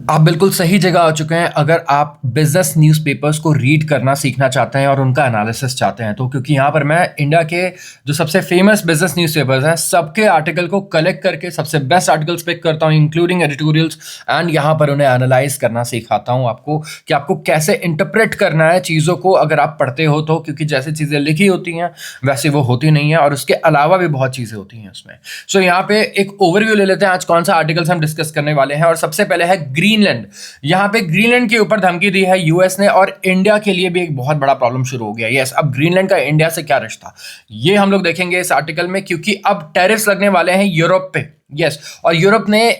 आप बिल्कुल सही जगह आ चुके हैं अगर आप बिजनेस न्यूज़पेपर्स को रीड करना सीखना चाहते हैं और उनका एनालिसिस चाहते हैं तो, क्योंकि यहाँ पर मैं इंडिया के जो सबसे फेमस बिजनेस न्यूज़पेपर्स हैं सबके आर्टिकल को कलेक्ट करके सबसे बेस्ट आर्टिकल्स पिक करता हूँ, इंक्लूडिंग एडिटोरियल्स, एंड यहाँ पर उन्हें एनालाइज करना सिखाता हूँ आपको कि आपको कैसे इंटरप्रेट करना है चीज़ों को अगर आप पढ़ते हो तो, क्योंकि जैसी चीज़ें लिखी होती हैं वैसे वो होती नहीं है और उसके अलावा भी बहुत चीज़ें होती हैं उसमें। सो यहाँ पे एक ओवरव्यू ले लेते हैं आज कौन सा आर्टिकल्स हम डिस्कस करने वाले हैं। और सबसे पहले है ग्रीनलैंड। यहाँ पे ग्रीनलैंड के ऊपर धमकी दी है यूएस ने और इंडिया के लिए भी एक बहुत बड़ा प्रॉब्लम शुरू हो गया। यस, अब ग्रीनलैंड का इंडिया से क्या रिश्ता, ये हम लोग देखेंगे इस आर्टिकल में, क्योंकि अब टैरिफ्स लगने वाले हैं यूरोप पे। यस, और यूरोप ने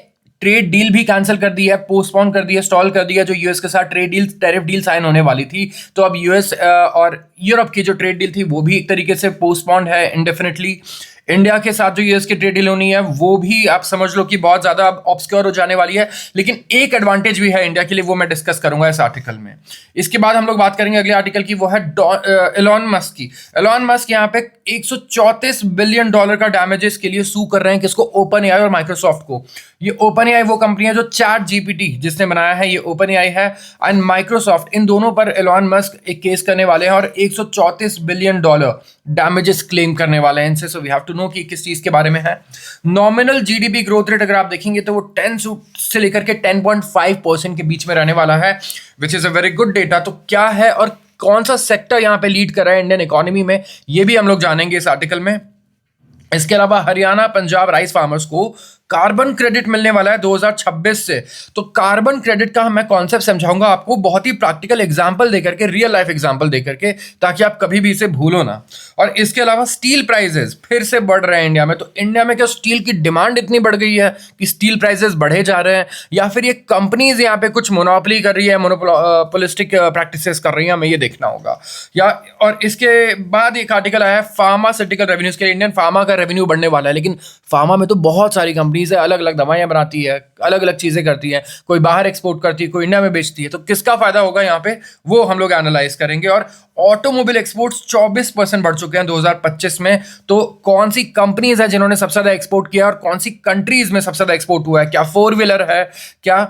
ट्रेड डील भी कैंसिल कर दी है, पोस्टपोन कर दी है, स्टॉल कर दिया जो यूएस के साथ trade deal tariff deal sign होने वाली थी। तो अब यूएस और यूरोप की जो ट्रेड डील थी वो भी एक तरीके से पोस्टपोन्ड है इंडेफिनिटली। इंडिया के साथ जो यूएस की ट्रेड डील होनी है वो भी आप समझ लो कि बहुत ज्यादा ऑब्सक्योर हो जाने वाली है, लेकिन एक एडवांटेज भी है इंडिया के लिए, वो मैं डिस्कस करूंगा इस आर्टिकल में। इसके बाद हम लोग बात करेंगे अगले आर्टिकल की, वो है एलॉन मस्क की। एलॉन मस्क यहाँ पे $134 बिलियन का डैमेजेस के लिए सू कर रहे हैं किसको, ओपन एआई और माइक्रोसॉफ्ट को। ये ओपन एआई वो कंपनी है जो चैट जीपीटी जिसने बनाया है, ये ओपन एआई है, एंड माइक्रोसॉफ्ट, इन दोनों पर एलॉन मस्क एक केस करने वाले हैं और $134 बिलियन डैमेजेस क्लेम करने वाले हैं इनसे। So we have to know कि किस चीज के बारे में है। नॉमिनल जीडीपी ग्रोथ रेट अगर आप देखेंगे तो वो 10 से लेकर के 10.5% के बीच में रहने वाला है, which is a very good data. तो क्या है और कौन सा सेक्टर यहां पे लीड कर रहा है इंडियन इकोनॉमी में, ये भी हम लोग जानेंगे इस आर्टिकल में। इसके अलावा हरियाणा पंजाब राइस फार्मर्स को कार्बन क्रेडिट मिलने वाला है 2026 से। तो कार्बन क्रेडिट का मैं कॉन्सेप्ट समझाऊंगा आपको बहुत ही प्रैक्टिकल एग्जांपल देकर के, रियल लाइफ एग्जांपल देकर के, ताकि आप कभी भी इसे भूलो ना। और इसके अलावा स्टील प्राइसेस फिर से बढ़ रहे हैं इंडिया में। तो इंडिया में क्या स्टील की डिमांड इतनी बढ़ गई है कि स्टील प्राइसेस बढ़े जा रहे हैं, या फिर ये कंपनीज यहाँ पे कुछ मोनोपोली कर रही है, मोनोपोलिस्टिक प्रैक्टिसेस कर रही है, हमें ये देखना होगा। या और इसके बाद एक आर्टिकल आया है फार्मास्यूटिकल रेवेन्यूज के, इंडियन फार्मा का रेवेन्यू बढ़ने वाला है। लेकिन फार्मा में तो बहुत सारी कंपनीज है, अलग अलग दवाइयां बनाती है, अलग अलग चीजें करती है, कोई बाहर एक्सपोर्ट करती है, कोई इंडिया में बेचती है। तो किसका फायदा होगा यहाँ पे वो हम लोग एनालाइज करेंगे। और ऑटोमोबाइल एक्सपोर्ट्स 24% बढ़ चुके हैं 2025 में। तो कौन सी कंपनीज है जिन्होंने सबसे ज्यादा एक्सपोर्ट किया और कौन सी कंट्रीज में सबसे ज्यादा एक्सपोर्ट हुआ है, क्या 4 व्हीलर है, क्या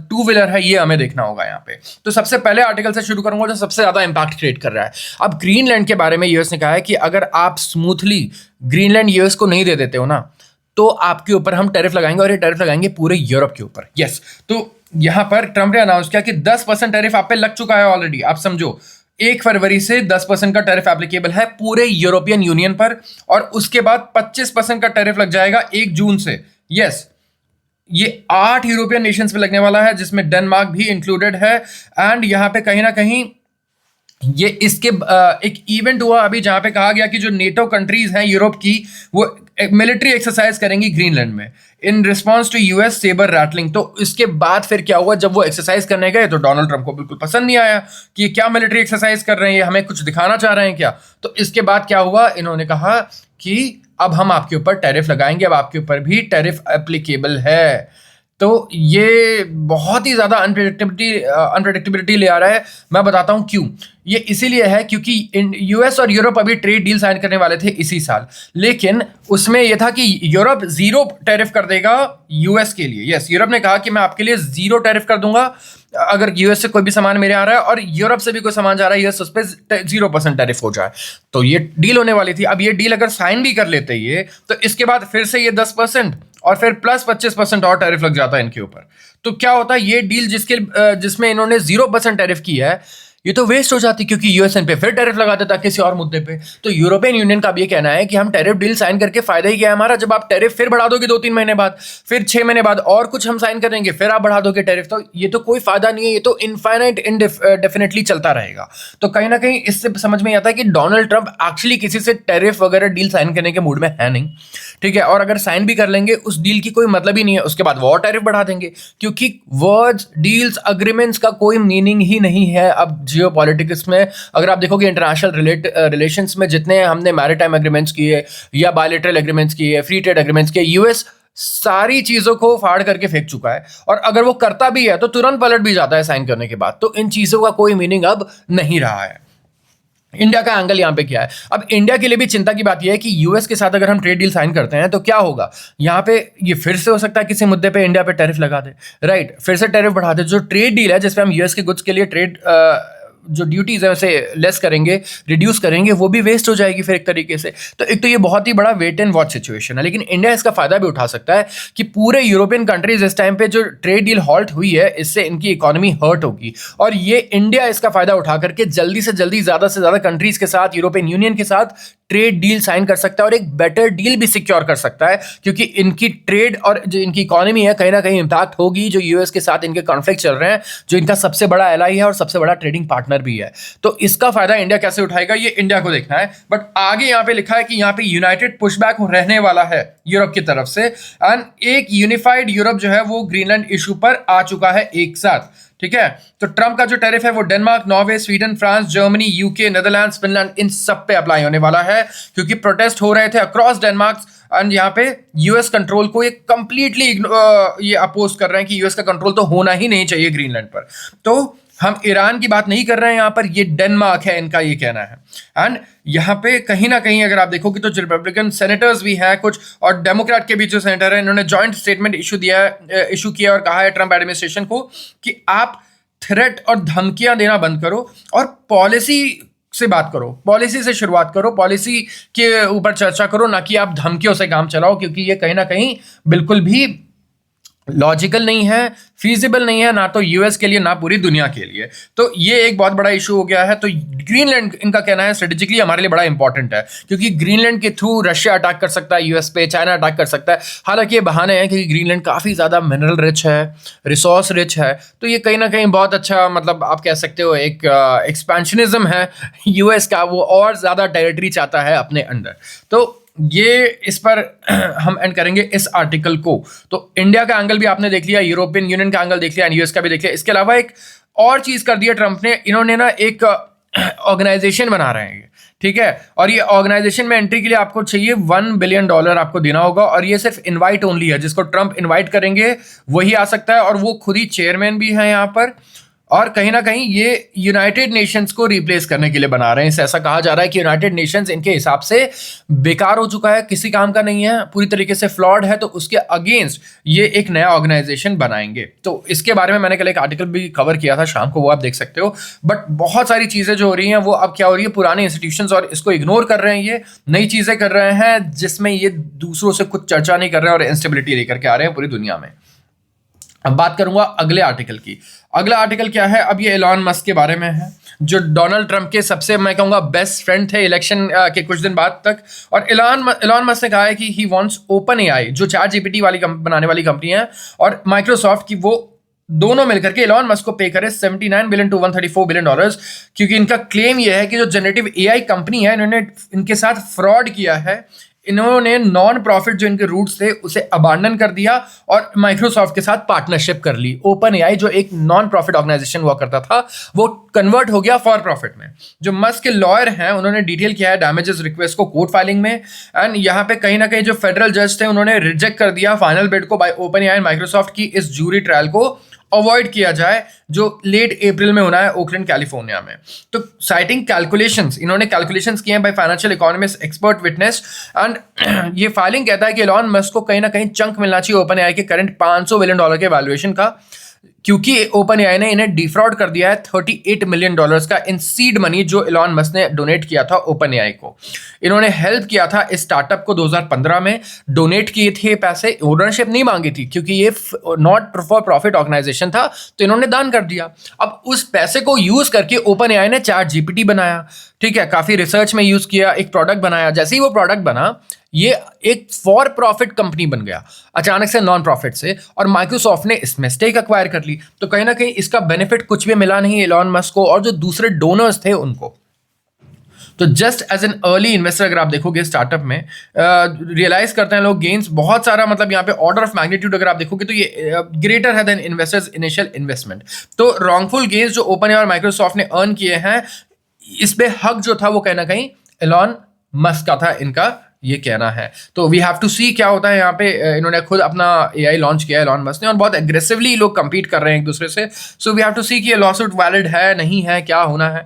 2 व्हीलर है, ये हमें देखना होगा यहाँ पे। तो सबसे पहले आर्टिकल से शुरू करूंगा जो सबसे ज्यादा इंपैक्ट क्रिएट कर रहा है। अब ग्रीनलैंड के बारे में यूएस ने कहा है कि अगर आप स्मूथली ग्रीनलैंड यूएस को नहीं दे देते हो ना तो आपके ऊपर हम टैरिफ लगाएंगे, और ये टैरिफ लगाएंगे पूरे यूरोप के ऊपर। यस, तो यहां पर ट्रंप ने अनाउंस किया कि 10% टैरिफ आप पे लग चुका है ऑलरेडी। आप समझो 1 फरवरी से 10% का टैरिफ एप्लीकेबल है पूरे यूरोपियन यूनियन पर, और उसके बाद 25% का टैरिफ लग जाएगा 1 जून से। यस, ये 8 यूरोपियन नेशंस पे लगने वाला है जिसमें डेनमार्क भी इंक्लूडेड है। एंड यहां पे कहीं ना कहीं ये इसके एक इवेंट हुआ अभी जहां पे कहा गया कि जो नेटो कंट्रीज हैं यूरोप की वो मिलिट्री एक्सरसाइज करेंगी ग्रीनलैंड में in response to US sabre rattling. तो इसके बाद फिर क्या हुआ, जब वो एक्सरसाइज करने गए तो डोनाल्ड ट्रंप को बिल्कुल पसंद नहीं आया कि ये क्या मिलिट्री एक्सरसाइज कर रहे हैं, ये हमें कुछ दिखाना चाह रहे हैं क्या। तो इसके बाद क्या हुआ, इन्होंने कहा कि अब हम आपके ऊपर टैरिफ लगाएंगे, अब आपके ऊपर भी टैरिफ एप्लीकेबल है। तो ये बहुत ही ज्यादा अनप्रेडिक्टेबिलिटी ले आ रहा है। मैं बताता हूं क्यों। ये इसीलिए है क्योंकि यूएस और यूरोप अभी ट्रेड डील साइन करने वाले थे इसी साल, लेकिन उसमें यह था कि यूरोप 0 टैरिफ कर देगा यूएस के लिए। यस, यूरोप ने कहा कि मैं आपके लिए 0 टैरिफ कर दूंगा अगर यूएस से कोई भी सामान मेरे आ रहा है, और यूरोप से भी कोई सामान जा रहा है यूएस, उस पर 0% टैरिफ हो जाए। तो ये डील होने वाली थी। अब ये डील अगर साइन भी कर लेते ये, तो इसके बाद फिर से ये 10% और फिर प्लस 25% और टैरिफ लग जाता है इनके ऊपर। तो क्या होता है, ये डील जिसमें इन्होंने 0% टैरिफ की है, ये तो वेस्ट हो जाती, क्योंकि यूएस इन पे फिर टैरिफ लगा देता किसी और मुद्दे पे। तो यूरोपियन यूनियन का भी ये कहना है कि हम टैरिफ डील साइन करके फायदा ही क्या है हमारा, जब आप टैरिफ फिर बढ़ा दोगे 2-3 महीने बाद, फिर 6 महीने बाद और कुछ हम साइन करेंगे, फिर आप बढ़ा दोगे टैरिफ। तो ये तो कोई फायदा नहीं है, ये तो इनफाइनाइट डेफिनेटली चलता रहेगा। तो कहीं ना कहीं इससे समझ में आता है कि डोनाल्ड ट्रंप एक्चुअली किसी से टैरिफ वगैरह डील साइन करने के मूड में है नहीं, ठीक है। और अगर साइन भी कर लेंगे उस डील की कोई मतलब ही नहीं है, उसके बाद वो और टैरिफ बढ़ा देंगे, क्योंकि वर्ड्स, डील्स, अग्रीमेंट्स का कोई मीनिंग ही नहीं है अब जियो पॉलिटिक्स में। अगर आप देखोगे इंटरनेशनल रिलेशंस में जितने हमने मैरिटाइम एग्रीमेंट्स किए या बायलैटरल एग्रीमेंट्स किए, फ्री ट्रेड एग्रीमेंट्स किए, यूएस सारी चीजों को फाड़ करके फेंक चुका है। और अगर वो करता भी है तो तुरंत पलट भी जाता है साइन करने के बाद। तो इन चीजों का कोई मीनिंग अब नहीं रहा है। इंडिया का एंगल यहाँ पे क्या है? अब इंडिया के लिए भी चिंता की बात यह है कि यूएस के साथ अगर हम ट्रेड डील साइन करते हैं तो क्या होगा? यहाँ पे ये फिर से हो सकता है किसी मुद्दे पे इंडिया पे टैरिफ लगा दे, राइट? फिर से टैरिफ बढ़ा दे। जो ट्रेड डील है जिसपे हम यूएस के गुड्स के लिए ट्रेड जो ड्यूटीज है उसे लेस करेंगे, रिड्यूस करेंगे, वो भी वेस्ट हो जाएगी फिर एक तरीके से। तो एक तो ये बहुत ही बड़ा वेट एंड वॉच सिचुएशन है, लेकिन इंडिया इसका फायदा भी उठा सकता है कि पूरे यूरोपियन कंट्रीज इस टाइम पे जो ट्रेड डील हॉल्ट हुई है इससे इनकी इकोनॉमी हर्ट होगी, और ये इंडिया इसका फायदा उठा करके जल्दी से जल्दी ज्यादा से ज्यादा कंट्रीज के साथ, यूरोपियन यूनियन के साथ ट्रेड डील साइन कर सकता है और एक बेटर डील भी सिक्योर कर सकता है, क्योंकि इनकी ट्रेड और जो इनकी इकोनॉमी है कहीं ना कहीं इंपैक्ट होगी जो यूएस के साथ इनके कॉन्फ्लिक्ट चल रहे हैं, जो इनका सबसे बड़ा एलाई है और सबसे बड़ा ट्रेडिंग पार्टनर भी है। तो इसका फायदा इंडिया कैसे उठाएगा ये इंडिया को देखना है। बट आगे यहाँ पे लिखा है कि यहाँ पे यूनाइटेड पुशबैक रहने वाला है यूरोप की तरफ से, एंड एक यूनिफाइड यूरोप जो है वो ग्रीनलैंड इशू पर आ चुका है एक साथ, ठीक है। तो ट्रम्प का जो टैरिफ है वो Denmark, Norway, Sweden, France, Germany, UK, Netherlands, Finland, इन सब पे अप्लाई होने वाला है, क्योंकि प्रोटेस्ट हो रहे थे अक्रॉस डेनमार्क, एंड यहाँ पे यूएस कंट्रोल को ये कंप्लीटली ये अपोज कर रहे हैं कि यूएस का कंट्रोल तो होना ही नहीं चाहिए ग्रीनलैंड पर। तो हम ईरान की बात नहीं कर रहे हैं यहाँ पर, ये डेनमार्क है इनका ये कहना है। एंड यहाँ पे कहीं ना कहीं अगर आप देखोगे तो रिपब्लिकन सेनेटर्स भी हैं कुछ, और डेमोक्रेट के भी जो सेनेटर है इन्होंने जॉइंट स्टेटमेंट इशू किया और कहा है ट्रम्प एडमिनिस्ट्रेशन को कि आप थ्रेट और धमकियां देना बंद करो और पॉलिसी से बात करो, पॉलिसी से शुरुआत करो, पॉलिसी के ऊपर चर्चा करो, ना कि आप धमकियों से काम चलाओ, क्योंकि ये कहीं ना कहीं बिल्कुल भी लॉजिकल नहीं है, फीजिबल नहीं है, ना तो यूएस के लिए ना पूरी दुनिया के लिए। तो ये एक बहुत बड़ा इशू हो गया है। तो ग्रीनलैंड इनका कहना है स्ट्रेटेजिकली हमारे लिए बड़ा इंपॉर्टेंट है, क्योंकि ग्रीनलैंड के थ्रू रशिया अटैक कर सकता है यूएस पे, चाइना अटैक कर सकता है। हालांकि ये बहाने हैं कि ग्रीनलैंड काफ़ी ज़्यादा मिनरल रिच है, रिसोर्स रिच है, तो ये कहीं ना कहीं बहुत अच्छा, मतलब आप कह सकते हो एक एक्सपेंशनिज्म है यूएस का, वो और ज़्यादा टेरिटरी चाहता है अपने अंडर। तो ये इस पर हम एंड करेंगे इस आर्टिकल को। तो इंडिया का एंगल भी आपने देख लिया, यूरोपियन यूनियन का एंगल देख लिया, यूएस का भी देख लिया। इसके अलावा एक और चीज कर दिया ट्रंप ने, इन्होंने ना एक ऑर्गेनाइजेशन बना रहे हैं, ठीक है, और ये ऑर्गेनाइजेशन में एंट्री के लिए आपको चाहिए $1 बिलियन आपको देना होगा, और ये सिर्फ इनवाइट ओनली है, जिसको ट्रंप इनवाइट करेंगे वही आ सकता है, और वो खुद ही चेयरमैन भी है यहाँ पर। और कहीं ना कहीं ये यूनाइटेड नेशंस को रिप्लेस करने के लिए बना रहे हैं। ऐसा कहा जा रहा है कि यूनाइटेड नेशंस इनके हिसाब से बेकार हो चुका है, किसी काम का नहीं है, पूरी तरीके से फ्लॉड है, तो उसके अगेंस्ट ये एक नया ऑर्गेनाइजेशन बनाएंगे। तो इसके बारे में मैंने कल एक आर्टिकल भी कवर किया था शाम को, वो आप देख सकते हो। बट बहुत सारी चीज़ें जो हो रही हैं वो अब क्या हो रही है, पुराने इंस्टीट्यूशंस और इसको इग्नोर कर रहे हैं, ये नई चीज़ें कर रहे हैं जिसमें ये दूसरों से कुछ चर्चा नहीं कर रहे हैं और इंस्टेबिलिटी लेकर के आ रहे हैं पूरी दुनिया में। अब बात करूंगा अगले आर्टिकल की। अगला आर्टिकल क्या है, अब ये एलॉन मस्क के बारे में है, जो डोनाल्ड ट्रंप के सबसे मैं कहूँगा बेस्ट फ्रेंड थे इलेक्शन के कुछ दिन बाद तक। और एलॉन मस्क ने कहा है कि ही वांट्स ओपन एआई, जो चैट जीपीटी वाली बनाने वाली कंपनी है, और माइक्रोसॉफ्ट की, वो दोनों मिलकर के एलॉन मस्क को पे करे $79 बिलियन to $134 बिलियन, क्योंकि इनका क्लेम यह है कि जो जनरेटिव एआई कंपनी है इन्होंने इनके साथ फ्रॉड किया है। इन्होंने नॉन प्रॉफिट जो इनके रूट्स थे उसे अबांडन कर दिया और माइक्रोसॉफ्ट के साथ पार्टनरशिप कर ली। ओपन एआई जो एक नॉन प्रॉफिट ऑर्गेनाइजेशन हुआ करता था वो कन्वर्ट हो गया फॉर प्रॉफिट में। जो मस्क के लॉयर हैं उन्होंने डिटेल किया है डैमेजेस रिक्वेस्ट को कोर्ट फाइलिंग में, एंड यहाँ पे कहीं ना कहीं जो फेडरल जज थे उन्होंने रिजेक्ट कर दिया फाइनल बिड को bye open AI and Microsoft की इस जूरी ट्रायल को अवॉइड किया जाए जो लेट अप्रैल में होना है ओकलैंड कैलिफोर्निया में। तो साइटिंग कैलकुलेशंस, इन्होंने कैलकुलेशंस किए हैं by financial economist expert witness, and ये फाइलिंग कहता है कि एलॉन मस्क को कहीं ना कहीं चंक मिलना चाहिए ओपन एआई के करंट $500 बिलियन के वैल्यूएशन का, क्योंकि ओपन एआई ने इन्हें डिफ्रॉड कर दिया है $38 मिलियन का इन सीड मनी जो एलॉन मस्क ने डोनेट किया था ओपन एआई को। इन्होंने हेल्प किया था इस स्टार्टअप को 2015 में, डोनेट किए थे पैसे, ओनरशिप नहीं मांगी थी क्योंकि ये नॉट फॉर प्रॉफिट ऑर्गेनाइजेशन था, तो इन्होंने दान कर दिया। अब उस पैसे को यूज करके ओपन एआई ने चैट जीपीटी बनाया, ठीक है, काफी रिसर्च में यूज किया, एक प्रोडक्ट बनाया। जैसे ही वो प्रोडक्ट बना ये एक फॉर प्रॉफिट कंपनी बन गया अचानक से नॉन प्रॉफिट से, और माइक्रोसॉफ्ट ने इसमें स्टेक एक्वायर कर ली। तो कहीं ना कहीं इसका बेनिफिट कुछ भी मिला नहीं एलॉन मस्क को और जो दूसरे डोनर्स थे उनको। तो just as an early investor अगर आप देखोगे स्टार्टअप में रियलाइज करते हैं लोग गेन्स बहुत सारा, मतलब यहाँ पे ऑर्डर ऑफ मैग्नीट्यूड अगर आप देखोगे तो ये ग्रेटर है देन इन्वेस्टर्स इनिशियल इन्वेस्टमेंट। तो रॉन्गफुल गेन्स जो ओपन और माइक्रोसॉफ्ट ने अर्न किए हैं, इस पे हक जो था वो कहीं ना कहीं एलॉन मस्क का था इनका ये कहना है। तो वी हैव टू सी क्या होता है यहाँ पे। इन्होंने खुद अपना एआई लॉन्च किया है एलॉन मस्क ने, और बहुत एग्रेसिवली लोग compete कर रहे हैं एक दूसरे से। सो वी हैव टू सी कि ये लॉसूट वैलिड है नहीं है, क्या होना है।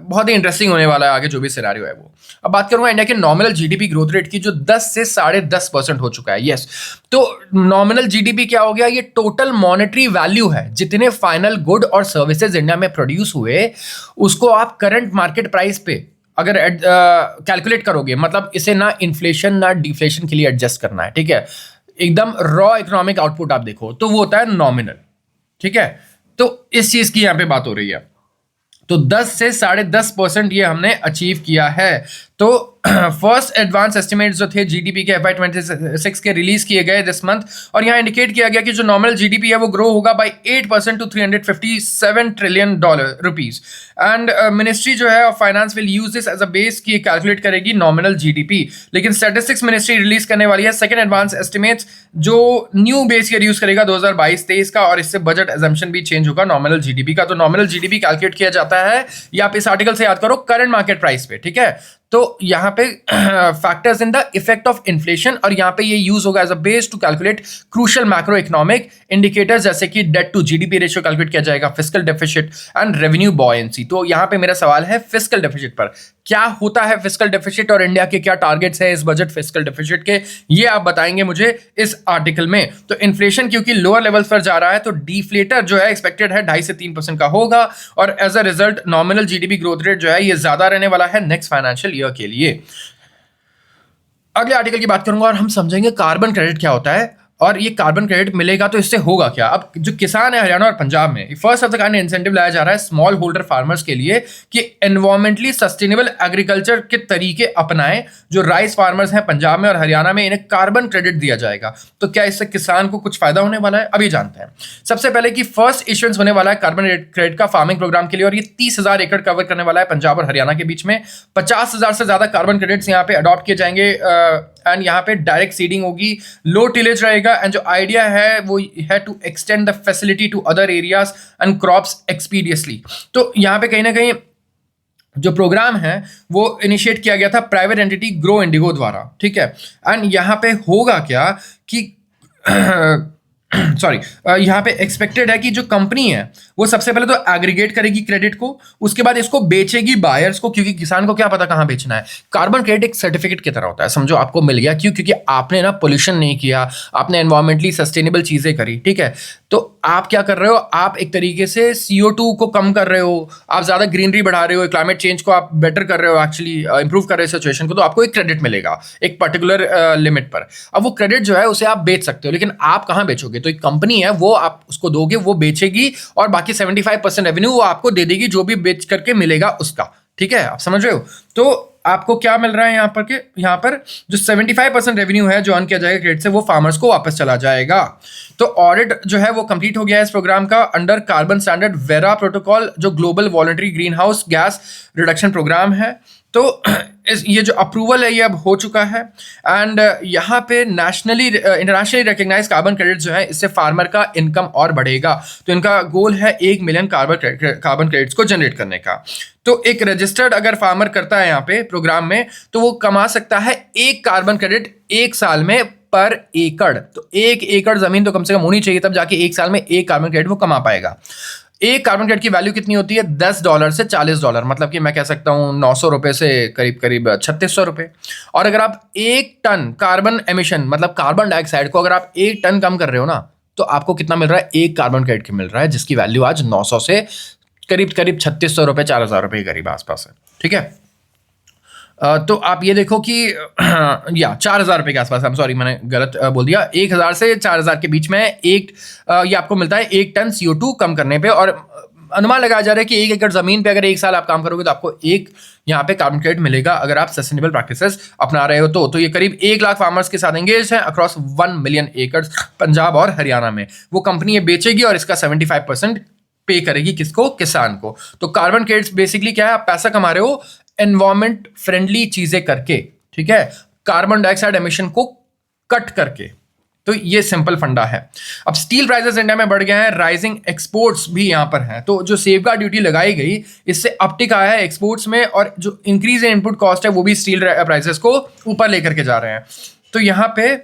बहुत ही इंटरेस्टिंग होने वाला है आगे जो भी सिनेरियो है वो। अब बात करूंगा इंडिया के नॉमिनल जीडीपी ग्रोथ रेट की, जो 10 से 10.5% हो चुका है। यस, तो नॉमिनल जीडीपी क्या हो गया? ये टोटल मॉनेटरी वैल्यू है, जितने फाइनल गुड और सर्विसेज इंडिया में प्रोड्यूस हुए उसको आप करंट मार्केट प्राइस पे अगर कैलकुलेट करोगे, मतलब इसे ना इन्फ्लेशन ना डिफ्लेशन के लिए एडजस्ट करना है, ठीक है, एकदम रॉ इकोनॉमिक आउटपुट आप देखो तो वो होता है नॉमिनल, ठीक है। तो इस चीज की यहां पे बात हो रही है। तो 10 से 10.5% ये हमने अचीव किया है। तो फर्स्ट एडवांस एस्टिमेट जो थे जीडीपी के FY26 के रिलीज किए गए दिस मंथ, और यहाँ इंडिकेट किया गया कि जो नॉमिनल जीडीपी है वो ग्रो होगा by 8% to $357 trillion rupees. And ministry जो है of finance will use this as a base की कैलकुलेट करेगी नॉमिनल जीडीपी। लेकिन स्टैटिस्टिक्स मिनिस्ट्री रिलीज करने वाली है सेकंड एडवांस एस्टिमेट्स, जो न्यू बेस ईयर यूज करेगा 2022-23 का, और इससे बजट एजम्पशन भी चेंज होगा नॉमिनल जीडीपी का। तो नॉमिनल जीडीपी कैलकुलेट किया जाता है, या आप इस आर्टिकल से याद करो, करंट मार्केट प्राइस पे, ठीक है। तो यहां पे factors in the effect of inflation, और यहां पे ये यूज होगा as a base to calculate crucial macro economic indicators, जैसे कि debt to GDP ratio calculate किया जाएगा, fiscal deficit and revenue buoyancy. तो यहां पे मेरा सवाल है फिस्कल डेफिसिट पर, क्या होता है फिस्कल डेफिसिट और इंडिया के क्या टारगेट्स है इस बजट फिस्कल डेफिसिट के, ये आप बताएंगे मुझे इस आर्टिकल में। तो इन्फ्लेशन क्योंकि लोअर लेवल्स पर जा रहा है, तो डिफ्लेटर जो है एक्सपेक्टेड है 2.5 से 3% का होगा, और as a result nominal GDP growth rate जो है ये ज्यादा रहने वाला है नेक्स्ट फाइनेंशियल ईयर के लिए। अगले आर्टिकल की बात करूंगा और हम समझेंगे कार्बन क्रेडिट क्या होता है, और ये कार्बन क्रेडिट मिलेगा तो इससे होगा क्या। अब जो किसान है हरियाणा और पंजाब में, first of the kind incentive लाया जा रहा है स्मॉल होल्डर फार्मर्स के लिए कि एनवायरमेंटली सस्टेनेबल एग्रीकल्चर के तरीके अपनाएं। जो राइस फार्मर्स हैं पंजाब में और हरियाणा में, इन्हें कार्बन क्रेडिट दिया जाएगा। तो क्या इससे किसान को कुछ फायदा होने वाला है, अभी जानते हैं। सबसे पहले कि फर्स्ट इश्यूएंस होने वाला है कार्बन क्रेडिट का फार्मिंग प्रोग्राम के लिए, और ये 30,000 एकड़ कवर करने वाला है पंजाब और हरियाणा के बीच में। 50,000 से ज्यादा कार्बन क्रेडिट्स यहाँ पे अडॉप्ट किए जाएंगे, एंड यहाँ पे डायरेक्ट सीडिंग होगी, लो टिलेज रहेगा, एंड जो आइडिया है वो है to extend the facility to other areas and crops expeditiously. तो यहाँ पे कहीं ना कहीं जो प्रोग्राम है वो इनिशिएट किया गया था प्राइवेट एंटिटी ग्रो इंडिगो द्वारा, ठीक है। एंड यहाँ पे होगा क्या कि सॉरी, यहाँ पे एक्सपेक्टेड है कि जो कंपनी है वो सबसे पहले तो एग्रीगेट करेगी क्रेडिट को, उसके बाद इसको बेचेगी बायर्स को, क्योंकि किसान को क्या पता कहाँ बेचना है। कार्बन क्रेडिट एक सर्टिफिकेट की तरह होता है, समझो आपको मिल गया, क्यों? क्योंकि आपने ना पोल्यूशन नहीं किया, आपने एनवायरमेंटली सस्टेनेबल चीजें करी, ठीक है। तो आप क्या कर रहे हो, आप एक तरीके से CO2 को कम कर रहे हो, आप ज्यादा ग्रीनरी बढ़ा रहे हो, क्लाइमेट चेंज को आप बेटर कर रहे हो, एक्चुअली इंप्रूव कर रहे हो सिचुएशन को, तो आपको एक क्रेडिट मिलेगा एक पर्टिकुलर लिमिट पर। अब वो क्रेडिट जो है उसे आप बेच सकते हो, लेकिन आप कहाँ बेचोगे? तो एक कंपनी है वो आप उसको दोगे, वो बेचेगी, और बाकी 75% रेवेन्यू वो आपको दे देगी, जो भी बेच करके मिलेगा उसका, ठीक है। आप समझ रहे हो? तो आपको क्या मिल रहा है यहाँ पर जो 75% रेवेन्यू है जो अर्न किया जाएगा क्रेडिट से, वो फार्मर्स को वापस चला जाएगा। तो ऑडिट जो है वो कंप्लीट हो गया है इस प्रोग्राम का under carbon standard Verra protocol, जो global voluntary green house gas reduction programme है। तो ये जो अप्रूवल है ये अब हो चुका है, एंड यहाँ पे nationally internationally recognise carbon credit जो है, इससे फार्मर का इनकम और बढ़ेगा। तो इनका गोल है 1 मिलियन कार्बन क्रेडिट्स को जनरेट करने का। तो एक रजिस्टर्ड अगर फार्मर करता है यहाँ पे प्रोग्राम में, तो वो कमा सकता है 1 कार्बन क्रेडिट 1 साल में पर एकड़। तो 1 एकड़ जमीन तो कम से कम होनी चाहिए, तब जाके 1 साल में 1 कार्बन क्रेडिट वो कमा पाएगा। एक कार्बन क्रेडिट की वैल्यू कितनी होती है? $10 से $40, मतलब कि मैं कह सकता हूं 900 रुपए से करीब करीब 3600 रुपए। और अगर आप 1 टन कार्बन एमिशन, मतलब कार्बन डाइऑक्साइड को अगर आप 1 टन कम कर रहे हो ना, तो आपको कितना मिल रहा है? 1 कार्बन क्रेडिट की मिल रहा है, जिसकी वैल्यू आज 900 से करीब करीब 3600 रुपए 4000 रुपए के करीब आसपास है, ठीक है। तो आप ये देखो कि या 4000 रुपए के आसपास, I'm सॉरी मैंने गलत बोल दिया, 1000 से 4000 के बीच में एक ये आपको मिलता है 1 टन CO2 कम करने पे। और अनुमान लगाया जा रहा है कि 1 एकड़ जमीन पे अगर 1 साल आप काम करोगे तो आपको एक यहाँ पे कार्बन क्रेडिट मिलेगा, अगर आप सस्टेनेबल प्रैक्टिसेस अपना रहे हो तो ये करीब 1 लाख फार्मर्स के साथ एंगेज हैं अक्रॉस 1 मिलियन एकड़ पंजाब और हरियाणा में। वो कंपनी ये बेचेगी और इसका 75% पे करेगी किसको? किसान को। तो कार्बन क्रेडिट्स बेसिकली क्या है? आप पैसा कमा रहे हो एनवायरमेंट फ्रेंडली चीजें करके, ठीक है, कार्बन डाइऑक्साइड एमिशन को कट करके, तो ये सिंपल फंडा है। अब स्टील प्राइसेस इंडिया में बढ़ गए हैं, राइजिंग एक्सपोर्ट्स भी यहाँ पर हैं, तो जो सेफगार्ड ड्यूटी लगाई गई इससे अपटिक आया है एक्सपोर्ट्स में, और जो इंक्रीज इन इनपुट कॉस्ट है वो भी स्टील प्राइसेस को ऊपर लेकर के जा रहे हैं। तो यहाँ पे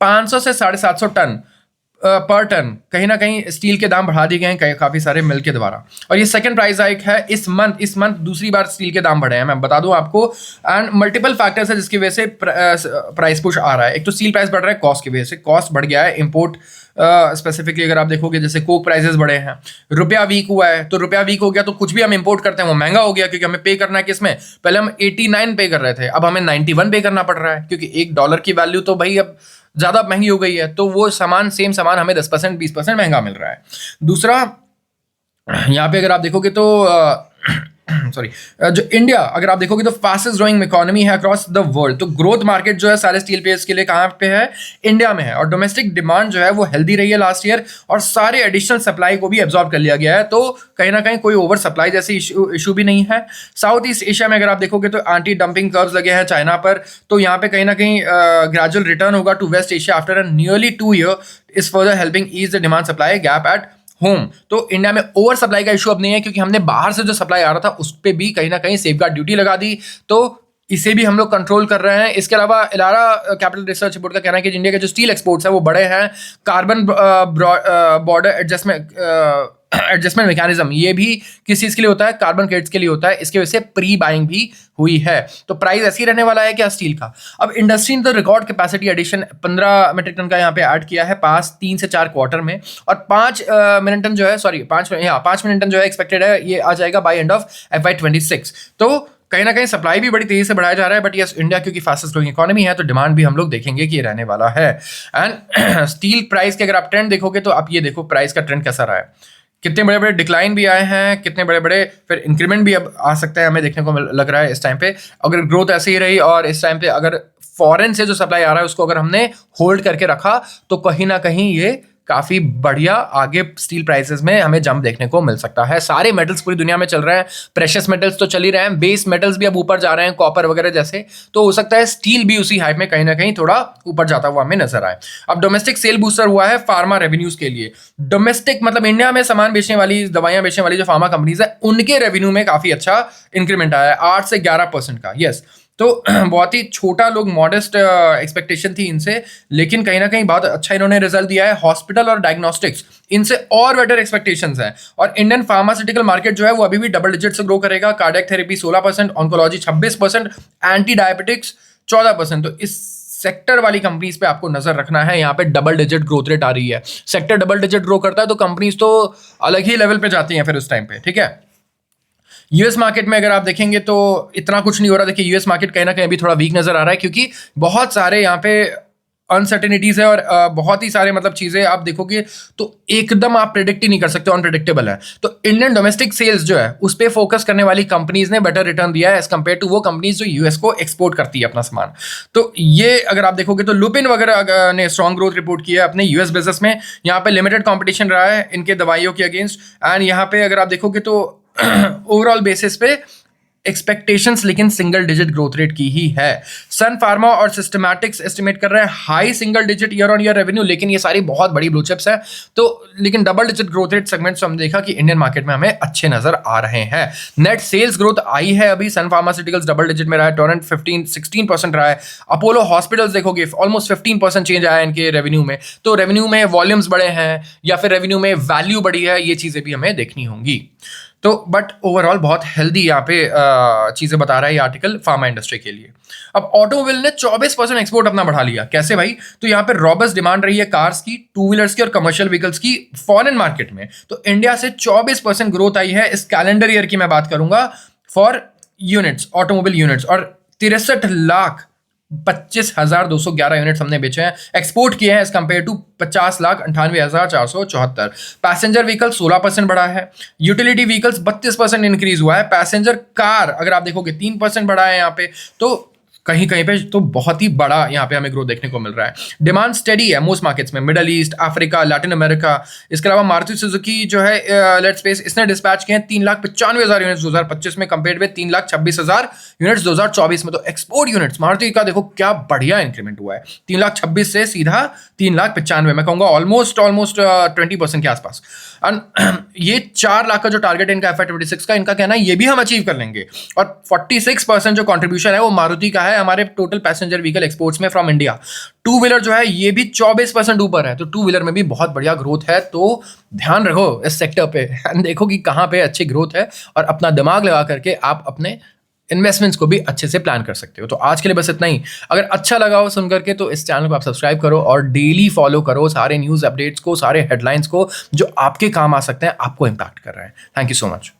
500 से 750 टन पर टन कहीं ना कहीं स्टील के दाम बढ़ा दिए गए हैं काफी सारे मिल के द्वारा, और ये सेकंड प्राइस हाइक है इस मंथ दूसरी बार स्टील के दाम बढ़े हैं, मैं बता दूं आपको। एंड मल्टीपल फैक्टर्स है जिसकी वजह से प्राइस पुश आ रहा है। एक तो स्टील प्राइस बढ़ रहा है कॉस्ट की वजह से, कॉस्ट बढ़ गया है इंपोर्ट स्पेसिफिकली। अगर आप देखोगे जैसे कोक प्राइसेस बढ़े हैं, रुपया वीक हुआ है, तो रुपया वीक हो गया तो कुछ भी हम इंपोर्ट करते हैं वो महंगा हो गया, क्योंकि हमें पे करना है किसमें, पहले हम 89 पे कर रहे थे, अब हमें 91 पे करना पड़ रहा है, क्योंकि $1 की वैल्यू तो भाई अब ज़्यादा महंगी हो गई है, तो वो सामान सेम सामान हमें 10% 20% महंगा मिल रहा है। दूसरा यहाँ पे अगर आप देखोगे तो सॉरी जो इंडिया अगर आप देखोगे तो फास्टेस्ट ग्रोइंग इकोनॉमी है अक्रॉस द वर्ल्ड, तो ग्रोथ मार्केट जो है सारे स्टील प्लेयर्स के लिए कहाँ पे है, इंडिया में है, और डोमेस्टिक डिमांड जो है वो हेल्दी रही है लास्ट ईयर, और सारे एडिशनल सप्लाई को भी एब्जॉर्ब कर लिया गया है, तो कहीं ना कहीं कोई ओवर सप्लाई जैसे इशू भी नहीं है। साउथ ईस्ट एशिया में अगर आप देखोगे तो एंटी डंपिंग कर्व्स लगे हैं चाइना पर, तो यहाँ पे कहीं ना कहीं ग्रेजुअल रिटर्न होगा to West Asia after a nearly 2 year, is further helping ease the demand supply gap at home. तो इंडिया में ओवर सप्लाई का इशू अब नहीं है, क्योंकि हमने बाहर से जो सप्लाई आ रहा था उस पर भी कहीं ना कहीं सेफगार्ड ड्यूटी लगा दी, तो इसे भी हम लोग कंट्रोल कर रहे हैं। इसके अलावा इलारा कैपिटल रिसर्च रिपोर्ट का कहना है कि इंडिया के जो स्टील एक्सपोर्ट्स है वो बड़े हैं, कार्बन बॉर्डर एडजस्टमेंट मैकेनिज्म ये भी किस चीज़ के लिए होता है, कार्बन क्रेडिट्स के लिए होता है, इसके वजह से प्री बाइंग भी हुई है, तो प्राइस ऐसे ही रहने वाला है क्या स्टील का। अब इंडस्ट्री ने तो record capacity addition 15 metric tonne का यहाँ पे ऐड किया है पास 3 से 4 क्वार्टर में, और 5 मिलियन टन जो है 5 मिलियन टन जो है एक्सपेक्टेड है ये आ जाएगा बाय एंड ऑफ FY26। तो कहीं ना कहीं सप्लाई भी बड़ी तेजी से बढ़ाया जा रहा है, बट यस इंडिया क्योंकि फास्टेस्ट ग्रोइंग इकोनॉमी है तो डिमांड भी हम लोग देखेंगे कि ये रहने वाला है। एंड स्टील प्राइस के अगर आप ट्रेंड देखोगे तो आप ये देखो प्राइस का ट्रेंड कैसा रहा है, कितने बड़े बड़े डिक्लाइन भी आए हैं, कितने बड़े बड़े फिर इंक्रीमेंट भी अब आ सकता है, हमें देखने को लग रहा है इस टाइम पे। अगर ग्रोथ ऐसे ही रही और इस टाइम पे अगर फॉरेन से जो सप्लाई आ रहा है उसको अगर हमने होल्ड करके रखा तो कहीं ना कहीं ये काफी बढ़िया आगे स्टील प्राइसेस में हमें जंप देखने को मिल सकता है। सारे मेटल्स पूरी दुनिया में चल रहे हैं, प्रेशियस मेटल्स तो चल ही रहे हैं, बेस मेटल्स भी अब ऊपर जा रहे हैं, कॉपर वगैरह जैसे, तो हो सकता है स्टील भी उसी हाइप में कहीं ना कहीं थोड़ा ऊपर जाता हुआ हमें नजर आए। अब डोमेस्टिक सेल बूस्टर हुआ है फार्मा रेवेन्यूज के लिए। डोमेस्टिक मतलब इंडिया में सामान बेचने वाली, दवाइयां बेचने वाली जो फार्मा कंपनीज है उनके रेवेन्यू में काफी अच्छा इंक्रीमेंट आया है 8 से 11% का। यस, तो बहुत ही छोटा लोग मॉडेस्ट एक्सपेक्टेशन थी इनसे, लेकिन कहीं ना कहीं बहुत अच्छा इन्होंने रिजल्ट दिया है। हॉस्पिटल और डायग्नोस्टिक्स इनसे और बेटर एक्सपेक्टेशंस हैं, और इंडियन फार्मास्यूटिकल मार्केट जो है वो अभी भी डबल डिजिट से ग्रो करेगा। Cardiac therapy 16%, oncology 26%, anti diabetics 14%। तो इस सेक्टर वाली कंपनीज पे आपको नजर रखना है, यहाँ पे डबल डिजिट ग्रोथ रेट आ रही है। सेक्टर डबल डिजिट ग्रो करता है तो कंपनीज तो अलग ही लेवल पे जाती हैं फिर उस टाइम पे, ठीक है। यूएस मार्केट में अगर आप देखेंगे तो इतना कुछ नहीं हो रहा। देखिए यूएस मार्केट कहीं ना कहीं अभी थोड़ा वीक नजर आ रहा है, क्योंकि बहुत सारे यहाँ पे अनसर्टेनिटीज है और बहुत ही सारे मतलब चीजें आप देखोगे तो एकदम आप प्रेडिक्ट ही नहीं कर सकते, अनप्रेडिक्टेबल है। तो इंडियन डोमेस्टिक सेल्स जो है उस पर फोकस करने वाली कंपनीज ने बेटर रिटर्न दिया है एज कंपेयर टू वो कंपनीज जो यूएस को एक्सपोर्ट करती है अपना सामान। तो ये अगर आप देखोगे तो लुपिन वगैरह ने स्ट्रॉन्ग ग्रोथ रिपोर्ट किया है अपने यूएस बिजनेस में। यहाँ पे लिमिटेड कॉम्पिटिशन रहा है इनके दवाइयों के अगेंस्ट, एंड यहाँ पे अगर आप देखोगे तो ओवरऑल बेसिस पे एक्सपेक्टेशंस लेकिन सिंगल डिजिट ग्रोथ रेट की ही है। सन फार्मा और सिस्टमैटिक्स एस्टिमेट कर रहे हैं high single digit year on year revenue, लेकिन ये सारी बहुत बड़ी ब्लू चिप्स हैं, तो लेकिन double digit growth rate segments हम देखा कि इंडियन मार्केट में हमें अच्छे नजर आ रहे हैं। नेट सेल्स ग्रोथ आई है अभी, सन फार्मास्यूटिकल्स डबल डिजिट में रहा है, टोरेंट 16% रहा है। अपोलो हॉस्पिटल्स देखोगे ऑलमोस्ट 15% चेंज आया है इनके रेवेन्यू में, तो रेवेन्यू में वॉल्यूम्स बड़े हैं या फिर रेवेन्यू में वैल्यू बढ़ी है, ये चीजें भी हमें देखनी होंगी। तो बट ओवरऑल बहुत हेल्दी यहाँ पे चीजें बता रहा है ये आर्टिकल फार्मा इंडस्ट्री के लिए। अब ऑटोमोबाइल ने 24% एक्सपोर्ट अपना बढ़ा लिया, कैसे भाई? तो यहाँ पे रॉबस्ट डिमांड रही है कार्स की, टू व्हीलर्स की और कमर्शियल व्हीकल्स की फॉरेन मार्केट में। तो इंडिया से 24% ग्रोथ आई है इस कैलेंडर ईयर की मैं बात करूंगा फॉर यूनिट्स, ऑटोमोबाइल यूनिट्स, और 63,25,211 यूनिट्स हमने बेचे हैं, एक्सपोर्ट किए हैं as compared to 50,98,474। Passenger vehicle 16% बढ़ा है, यूटिलिटी व्हीकल्स 32% इंक्रीज हुआ है, पैसेंजर कार अगर आप देखोगे 3% बढ़ा है यहाँ पे। तो कहीं कहीं पे तो बहुत ही बड़ा यहाँ पे हमें ग्रोथ देखने को मिल रहा है। डिमांड स्टेडी है मोस्ट मार्केट्स में, middle east, Africa, Latin America. इसके अलावा मारुति सुजुकी जो है लेट्स स्पेस, इसने डिस्पैच किए हैं 3,95,000 यूनिट्स 2025 में, कंपेयर्ड विद 3,26,000 यूनिट्स 2024 में। तो एक्सपोर्ट यूनिट्स मारुति का देखो क्या बढ़िया इंक्रीमेंट हुआ है, 3,26,000 से सीधा 3,95,000, मैं कहूंगा ऑलमोस्ट 20% के आसपास। एंड ये 4 लाख का जो टारगेट है इनका FY26 का, इनका कहना है ये भी हम अचीव कर लेंगे। और 46% जो कंट्रीब्यूशन है वो मारुति का है हमारे टोटल पैसेंजर व्हीकल एक्सपोर्ट्स में फ्रॉम इंडिया। टू व्हीलर जो है ये भी 24% ऊपर है, तो टू व्हीलर में भी बहुत बढ़िया ग्रोथ है। तो ध्यान रखो इस सेक्टर पे, देखो कि कहाँ पे अच्छी ग्रोथ है, और अपना दिमाग लगा करके आप अपने इन्वेस्टमेंट्स को भी अच्छे से प्लान कर सकते हो। तो आज के लिए बस इतना ही। अगर अच्छा लगा हो सुन करके तो इस चैनल को आप सब्सक्राइब करो और डेली फॉलो करो सारे न्यूज़ अपडेट्स को, सारे हेडलाइंस को जो आपके काम आ सकते हैं, आपको इम्पैक्ट कर रहे हैं। Thank you so much.